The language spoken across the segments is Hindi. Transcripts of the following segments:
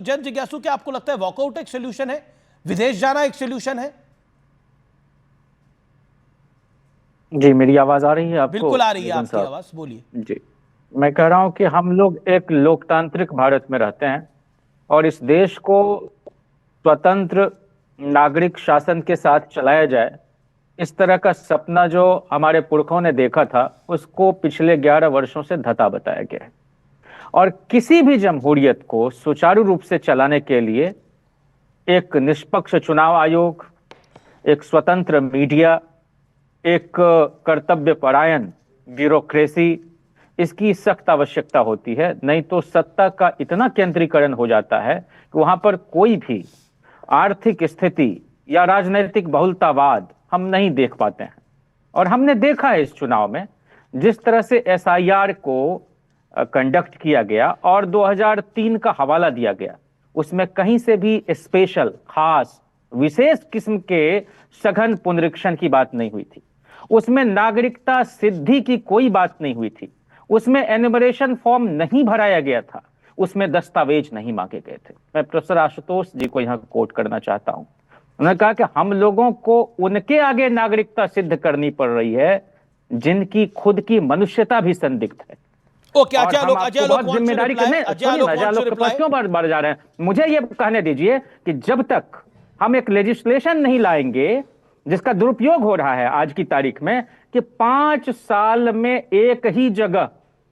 जन जिज्ञासु, क्या आपको लगता है वॉकआउट एक सोल्यूशन है, विदेश जाना एक सोल्यूशन है? जी, मेरी आवाज आ रही है आपको? बिल्कुल आ रही है निगम आपकी साहब, आवाज, बोलिए। जी। मैं कह रहा हूं कि हम लोग एक लोकतांत्रिक भारत में रहते हैं और इस देश को स्वतंत्र नागरिक शासन के साथ चलाया जाए, इस तरह का सपना जो हमारे पुरखों ने देखा था, उसको पिछले 11 वर्षों से धता बताया गया है। और किसी भी जमहूरियत को सुचारू रूप से चलाने के लिए एक निष्पक्ष चुनाव आयोग, एक स्वतंत्र मीडिया, एक कर्तव्यपरायण ब्यूरोक्रेसी, इसकी सख्त आवश्यकता होती है। नहीं तो सत्ता का इतना केंद्रीकरण हो जाता है कि वहां पर कोई भी आर्थिक स्थिति या राजनैतिक बहुलतावाद हम नहीं देख पाते हैं। और हमने देखा है इस चुनाव में जिस तरह से एसआईआर को कंडक्ट किया गया और 2003 का हवाला दिया गया, उसमें कहीं से भी स्पेशल, खास, विशेष किस्म के सघन पुनरीक्षण की बात नहीं हुई थी। उसमें नागरिकता सिद्धि की कोई बात नहीं हुई थी। उसमें एनुमरेशन फॉर्म नहीं भराया गया था। उसमें दस्तावेज नहीं मांगे गए थे। मैं प्रोफेसर आशुतोष जी को यहां कोट करना चाहता हूं। उन्होंने कहा कि हम लोगों को उनके आगे नागरिकता सिद्ध करनी पड़ रही है जिनकी खुद की मनुष्यता भी संदिग्ध है। ओके, अजय लोग जिम्मेदारी क्यों बढ़ जा रहे हैं? मुझे ये कहने दीजिए कि जब तक हम एक लेजिस्लेशन नहीं लाएंगे, जिसका दुरुपयोग हो रहा है आज की तारीख में, कि 5 साल में एक ही जगह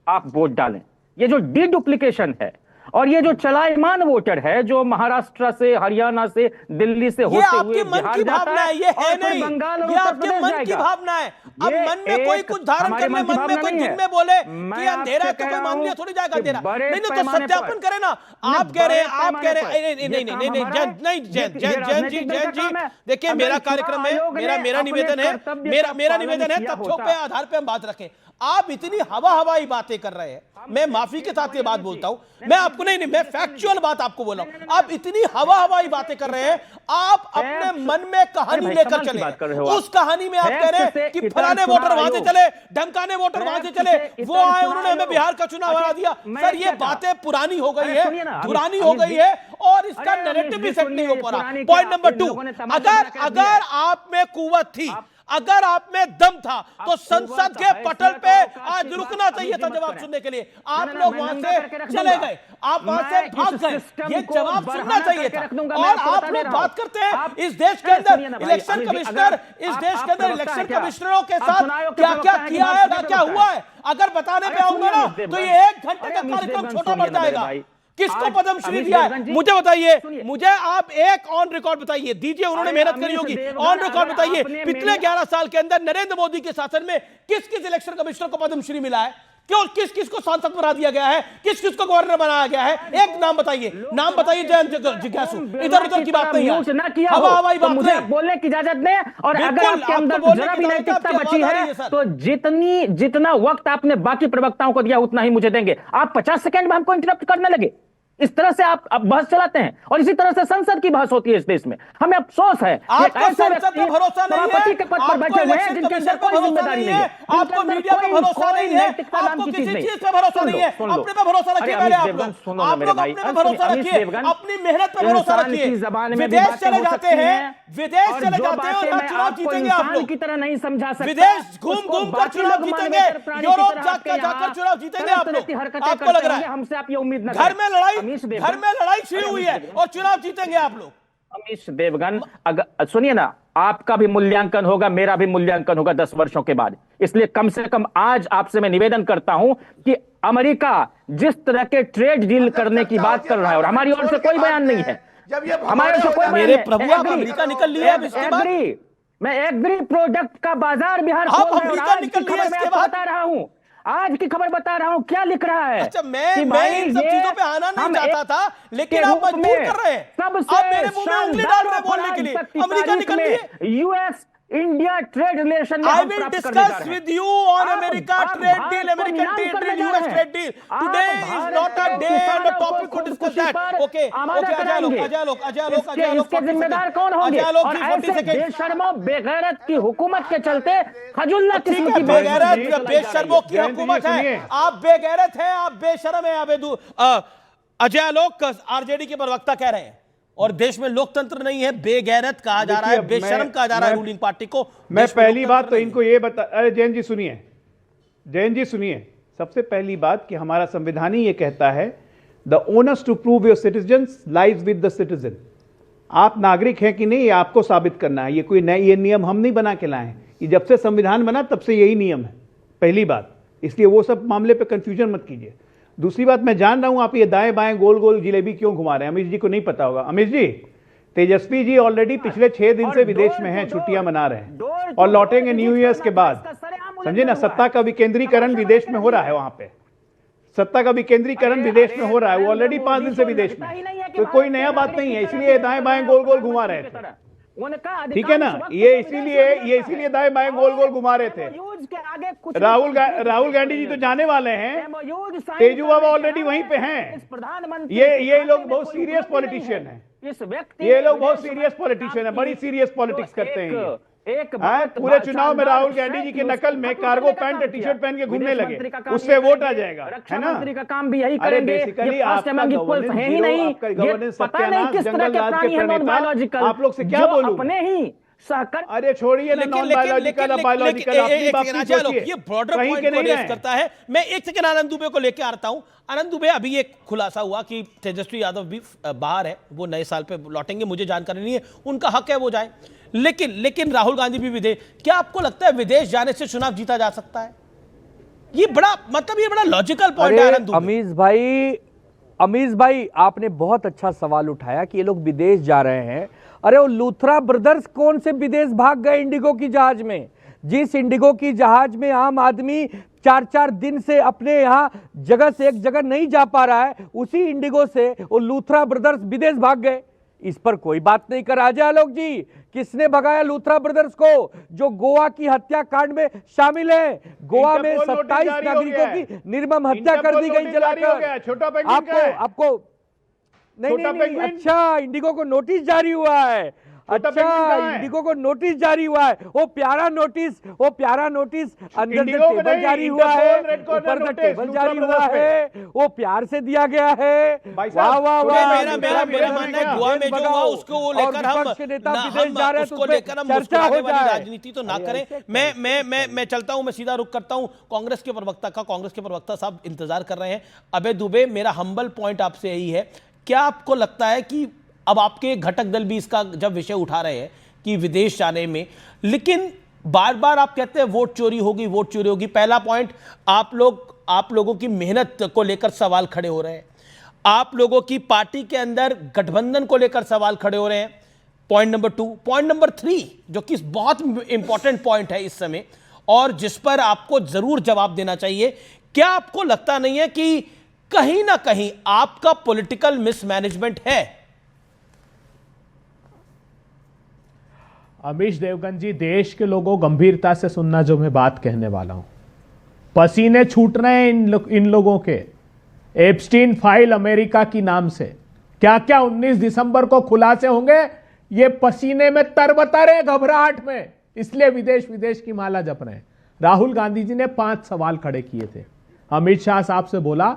आप वोट डालें, ये जो डीडुप्लीकेशन है और ये जो चलायमान वोटर है जो महाराष्ट्र से, हरियाणा से, दिल्ली से होते हुए बिहार जाता है, ये है नहीं, ये आपके मन की भावना है। अब मन में कोई कुछ धारण कर ले, मन में कोई दिन में बोले कि अंधेरा है तो कोई मान लिया थोड़ी जाएगा अंधेरा। नहीं तो सत्यापन करें ना। आप कह रहे नहीं, जैन जी देखिए, मेरा कार्यक्रम है, मेरा निवेदन है, मेरा निवेदन है, तथ्यों पे आधार पे हम बात रखें। आप इतनी हवाई बातें कर रहे हैं, मैं माफी के साथ ये बात बोलता हूं, मैं आपको नहीं, मैं फैक्चुअल बात आपको बोल रहा हूं। आप इतनी हवाई बातें कर रहे हैं, आप अपने मन में कहानी लेकर चले, उस कहानी में आप कह रहे हैं कि फलाने वोटर वहां से चले, ढमकाने वोटर वहां से चले, वो आए, उन्होंने हमें बिहार का चुनाव हरा दिया। सर, ये बातें पुरानी हो गई है, पुरानी हो गई है और इसका नैरेटिव भी सेट नहीं हो पा रहा। पॉइंट नंबर 2, अगर आप में कुव्वत थी, अगर आप में दम था, तो संसद के पटल पे आज रुकना चाहिए था जवाब सुनने के लिए। आप लोग वहां से चले गए, आप वहां से भाग गए, ये जवाब सुनना चाहिए था। और आप लोग बात करते हैं इस देश के अंदर इलेक्शन कमिश्नर, इस देश के अंदर इलेक्शन कमिश्नरों के साथ क्या क्या किया है, क्या हुआ है। अगर बताने पे आऊंगा ना तो ये 1 घंटे का कार्यक्रम छोटा पड़ जाएगा। किसको पद्मश्री दिया है मुझे बताइए, मुझे आप एक ऑन रिकॉर्ड बताइए, दीजिए, उन्होंने मेहनत करी होगी, ऑन रिकॉर्ड बताइए पिछले 11 साल के अंदर नरेंद्र मोदी के शासन में किस किस इलेक्शन कमिश्नर को पद्मश्री मिला है, क्यों, किस किस को सांसद बना दिया गया है, किस किस को गवर्नर बनाया गया है। एक नाम बताइए, नाम बताइए जैन जिज्ञासु, इधर उधर की बात नहीं है, हवाई बात मुझे बोलने की इजाजत दें। और अगर आपके अंदर जरा भी नैतिकता बची है तो जितना वक्त आपने बाकी प्रवक्ताओं को दिया उतना ही मुझे देंगे। आप 50 सेकंड में हमको इंटरप्ट करने लगे, इस तरह से आप बहस चलाते हैं और इसी तरह से संसद की बहस होती है इस देश में। हमें अफसोस है आपको संसद पे भरोसा नहीं है, के पद पर बैठे हुए हैं जिनके अंदर कोई जिम्मेदारी नहीं है, आपको मीडिया पे भरोसा नहीं है, आपको किसी चीज पे भरोसा नहीं है। अपने पे भरोसा रखिए, पहले आप लोग अपने पे भरोसा रखिए, अपनी मेहनत पे भरोसा रखिए। विदेश चले जाते हैं, विदेश चले जाते हैं और चुनाव जीतेंगे आप लोग की तरह नहीं समझा सकते। विदेश घूम कर चुनाव जीतेंगे, यूरोप जाकर चुनाव जीतेंगे आप लोग। आपको लग रहा है हमसे आप ये उम्मीद न करें। घर में लड़ाई शुरू हुई है और चुनाव जीतेंगे आप लोग। अमीश देवगन, अगर सुनिए ना, आपका भी मूल्यांकन होगा, मेरा भी मूल्यांकन होगा 10 वर्षों के बाद। इसलिए कम से कम आज आपसे मैं निवेदन करता हूं कि अमेरिका जिस तरह के ट्रेड डील करने की बात कर रहा है और हमारी ओर से कोई बयान नहीं है, हमारे ओर से कोई, मेरे प्रभु आप अमेरिका निकल लिया है इसके बाद। मैं एग्री प्रोडक्ट का बाजार बिहार अमेरिका निकल लिया इसके बाद बता रहा हूं, आज की खबर बता रहा हूं क्या लिख रहा है। अच्छा, मैं इन सब चीजों पे आना नहीं चाहता था, लेकिन आप मजबूर कर रहे हैं, आप मेरे मुंह में उंगली डाल रहे हैं बोलने के लिए। अमेरिका निकल लिए, यूएस इंडिया ट्रेड रिलेशन में I will discuss with you on America trade deal, American trade deal, US trade deal. Today is not a day and a topic to discuss that. Okay, इसके जिम्मेदार कौन होंगे? और ऐसे बेशर्मों बेगैरत की हुकूमत के चलते खजुल्ला किस्म की बेगैरत बेशर्मों की हुकूमत है। आप बेगैरत हैं, आप बेशर्म हैं, अजय आलोक आरजेडी के प्रवक्ता कह रहे हैं और देश में लोकतंत्र नहीं है, बेगैरत कहा जा रहा है, बेशरम कहा जा रहा है रूलिंग पार्टी को। मैं पहली बात तो इनको ये बता, अरे जैन जी सुनिए, जैन जी सुनिए, सबसे पहली बात कि हमारा संविधान ही ये कहता है the onus to prove your citizens lies with the citizen. आप नागरिक हैं कि नहीं ये आपको साबित करना है। ये कोई नए ये नियम हम नहीं बना के लाए हैं, ये जब से संविधान बना तब से यही नियम है, पहली बात। इसलिए वो सब मामले पे कंफ्यूजन मत कीजिए। दूसरी बात, मैं जान रहा हूं आप ये दाएं बाएं गोल गोल जिलेबी क्यों घुमा रहे हैं, अमित जी को नहीं पता होगा। अमित जी, तेजस्वी जी ऑलरेडी पिछले 6 दिन से विदेश में हैं, छुट्टियां मना रहे हैं और लौटेंगे न्यू ईयर्स के बाद। समझे ना, सत्ता का विकेंद्रीकरण विदेश में हो रहा है, वहां पे सत्ता का विकेंद्रीकरण विदेश में हो रहा है। वो ऑलरेडी 5 दिन से विदेश में, तो कोई नया बात नहीं है, इसलिए दाएं बाएं गोल गोल घुमा रहे थे। ठीक है ना, ये इसीलिए दाएं बाएं गोल गोल घुमा रहे थे। राहुल गांधी जी तो जाने वाले हैं, तेजू बाबा ऑलरेडी वहीं पे हैं। ये लोग बहुत सीरियस पॉलिटिशियन हैं, ये लोग बहुत सीरियस पॉलिटिशियन है, बड़ी सीरियस पॉलिटिक्स करते हैं। पूरे चुनाव में राहुल गांधी जी की नकल में कार्गो पैंट टी शर्ट पहन के घूमने लगे, उससे वोट आ जाएगा, है ना। मंत्री का काम भी यही करेंगे। बेसिकली आपका गवर्नेंस है ही नहीं, गवर्नेंस सत्यानाश, जंगल राज के प्रणेता। आप लोग से क्या बोलूं, अपने ही सहकर। अरे छोड़िए ना, नॉन बायोलॉजिकल बायोलॉजिकल अपनी बात नहीं सोचिए, ये ब्रॉडर पॉइंट को रेज करता है। मैं एक सेकंड आनंद दुबे को लेके आता हूं। आनंद दुबे, अभी एक खुलासा हुआ कि तेजस्वी यादव भी बाहर है, वो नए साल पे लौटेंगे, मुझे जानकारी नहीं है, उनका हक है वो जाए, लेकिन राहुल गांधी भी विदेश। क्या आपको लगता है विदेश जाने से चुनाव जीता जा सकता है? ये बड़ा लॉजिकल पॉइंट है आनंद दुबे। अमीज भाई आपने बहुत अच्छा सवाल उठाया कि ये लोग विदेश जा रहे हैं। अरे वो लूथरा ब्रदर्स कौन से विदेश भाग गए इंडिगो की जहाज में? जिस इंडिगो की जहाज में आम आदमी 4-4 दिन से अपने यहाँ जगह से एक जगह नहीं जा पा रहा है, उसी इंडिगो से वो लूथरा ब्रदर्स विदेश भाग गए। इस पर कोई बात नहीं कर अजय आलोक जी। किसने भगाया लूथरा ब्रदर्स को, जो गोवा की हत्याकांड में शामिल है? गोवा में 27 नागरिकों की निर्मम हत्या कर दी गई जलाकर। आपको नहीं, अच्छा इंडिगो को नोटिस जारी हुआ है। अच्छा, इंडिगो को नोटिस जारी हुआ है। वो प्यारा नोटिस अंदर से टेबल जारी हुआ है, ऊपर से टेबल जारी हुआ है, वो प्यार से दिया गया है। वाह वाह वाह। मेरा मानना है गोवा में जो हुआ उसको वो लेकर हम उसको लेकर हम मुस्कुराने वाली राजनीति तो ना करें। मैं चलता हूं, मैं सीधा रुख करता हूं कांग्रेस के प्रवक्ता साहब इंतजार कर रहे हैं। अभय दुबे, मेरा हम्बल पॉइंट आपसे यही है, क्या आपको लगता है कि अब आपके घटक दल भी इसका जब विषय उठा रहे हैं कि विदेश जाने में, लेकिन बार बार आप कहते हैं वोट चोरी होगी। पहला पॉइंट, आप लोगों की मेहनत को लेकर सवाल खड़े हो रहे हैं, आप लोगों की पार्टी के अंदर गठबंधन को लेकर सवाल खड़े हो रहे हैं। पॉइंट नंबर 2, पॉइंट नंबर 3 जो कि बहुत इंपॉर्टेंट पॉइंट है इस समय और जिस पर आपको जरूर जवाब देना चाहिए, क्या आपको लगता नहीं है कि कहीं ना कहीं आपका पॉलिटिकल मिसमैनेजमेंट है? अमीश देवगन जी, देश के लोगों गंभीरता से सुनना जो मैं बात कहने वाला हूं। पसीने छूट रहे हैं इन लोगों के। एप्स्टीन फाइल अमेरिका की नाम से क्या क्या 19 दिसंबर को खुलासे होंगे, ये पसीने में तरबतर है, घबराहट में, इसलिए विदेश की माला जप रहे हैं। राहुल गांधी जी ने 5 सवाल खड़े किए थे। अमित शाह साहब से बोला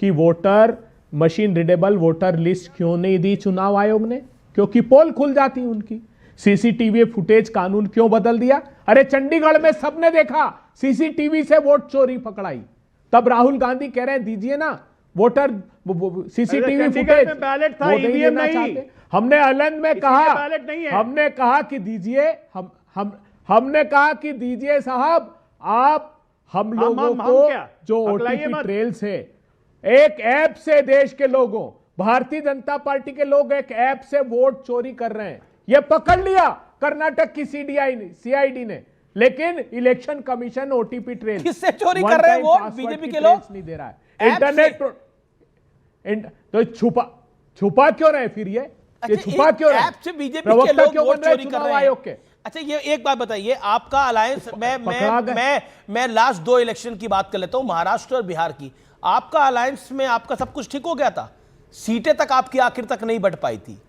कि voter machine readable voter list क्यों नहीं दी चुनाव आयोग ने, क्योंकि पोल खुल जाती उनकी। सीसीटीवी फुटेज कानून क्यों बदल दिया? अरे चंडीगढ़ में सबने देखा, सीसीटीवी से वोट चोरी पकड़ाई। तब राहुल गांधी कह रहे हैं दीजिए ना वोटर सीसीटीवी फुटेज, बैलेट था, ईवीएम नहीं। हमने एलन में कहा, हमने कहा कि दीजिए, हमने कहा कि दीजिए साहब, आप हम लोगों को जो ओटीपी ट्रेल्स है, एक ऐप से देश के लोगों, भारतीय जनता पार्टी के लोग एक ऐप से वोट चोरी कर रहे हैं, यह पकड़ लिया कर्नाटक की सीआईडी ने, लेकिन इलेक्शन कमीशन ओटीपी ट्रेल किससे चोरी कर रहे हैं वोट? बीजेपी के लोग नहीं दे रहा है। इंटरनेट तो छुपा क्यों रहे फिर ये छुपा क्यों रहे? ऐप से बीजेपी के लोग वोट चोरी कर रहे हैं। अच्छा, ये एक बात बताइए, आपका अलायंस, मैं लास्ट 2 इलेक्शन की बात कर लेता हूं, महाराष्ट्र और बिहार की। आपका अलायंस में आपका सब कुछ ठीक हो गया था, सीटें तक आपकी आखिर तक नहीं बढ़ पाई थी।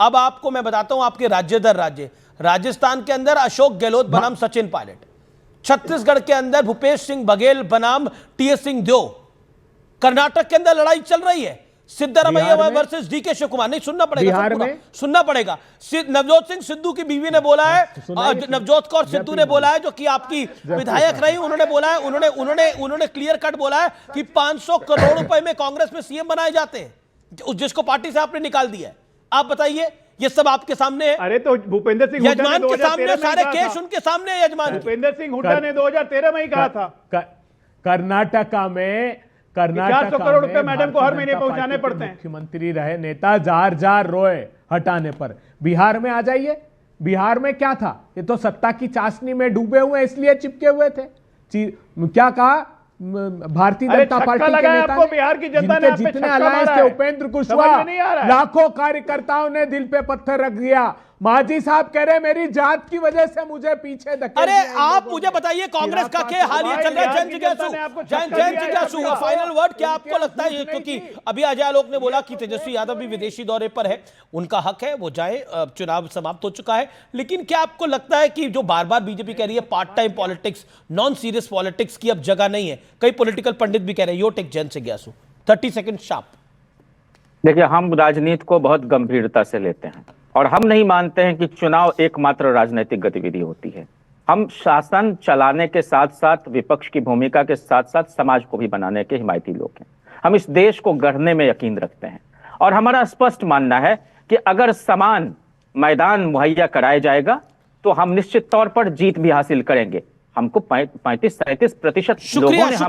अब आपको मैं बताता हूं आपके राज्य दर राज्य, राजस्थान के अंदर अशोक गहलोत बनाम सचिन पायलट, छत्तीसगढ़ के अंदर भूपेश सिंह बघेल बनाम टीएस सिंह देव, कर्नाटक के अंदर लड़ाई चल रही है, सिद्धरामैया बिहार में- वर्सेस डीके शिव कुमार। नहीं, सुनना पड़ेगा बिहार सब पूरा, में- सुनना पड़ेगा। नवजोत सिंह सिद्धू की बीवी ने बोला है, सुनाइए। नवजोत कौर सिद्धू ने बोला है, जो कि आपकी विधायक रही, उन्होंने बोला है, उन्होंने क्लियर कट बोला है कि 500 करोड़ रुपए में कांग्रेस में सीएम बनाए जाते हैं, जिसको पार्टी से आपने निकाल दिया है। आप बताइए, ये सब आपके सामने है, अरे तो भूपेंद्र सिंह हुड्डा ने यजमान के 2013 सामने, में ही सारे कहा केस था। उनके सामने है यजमान। भूपेंद्र सिंह हुड्डा ने 2013 में ही कहा था। कर्नाटका में 400 करोड़ रुपए में मैडम को भारतीय हर महीने जनता पहुंचाने पार्टी के पड़ते हैं। मुख्यमंत्री रहे नेता जार जार रोए हटाने पर। बिहार में आ जाइए, बिहार में क्या था? ये तो सत्ता की चाशनी में डूबे हुए हैं, इसलिए चिपके हुए थे। क्या कहा भारतीय अरे जनता छक्का पार्टी के लगाया नेता आपको ने? बिहार की जनता ने, जिनके आप पे जितने छक्का अलायंस मारा थे, है। उपेंद्र समझ कुशवाहा, में नहीं आ रहा है। लाखों कार्यकर्ताओं ने दिल पे पत्थर रख दिया। मांझी साहब कह रहे मेरी जात की वजह से मुझे पीछे धकेल अरे दिया इन आप लोगों मुझे ने। बताइए, कांग्रेस का क्या हाल ये चल रहा है? बिहार जैन की जनता ने आपको छक्का दिया है, जिज्ञासु आपको फाइनल वर्ड क्या उनके आपको लगता है? पूछने क्योंकि की- अभी अजय आलोक ने बोला कि तेजस्वी यादव भी विदेशी दौरे पर है, उनका हक है, वो जाए, चुनाव समाप्त हो चुका है। लेकिन क्या आपको लगता है कि जो बार बार बीजेपी कह रही है part time politics, non serious politics की अब जगह नहीं है, कई पॉलिटिकल पंडित भी कह रहे हैं, योर टेक जैन जिज्ञासु 30 सेकंड शार्प। देखिए, हम राजनीति को बहुत गंभीरता से लेते हैं और हम नहीं मानते हैं कि चुनाव एकमात्र राजनीतिक गतिविधि होती है। हम शासन चलाने के साथ साथ, विपक्ष की भूमिका के साथ साथ समाज को भी बनाने के हिमायती लोग हैं। हम इस देश को गढ़ने में यकीन रखते हैं और हमारा स्पष्ट मानना है कि अगर समान मैदान मुहैया कराया जाएगा तो हम निश्चित तौर पर जीत भी हासिल करेंगे। हमको 35-37% लोगों शुक्रिया, ने हम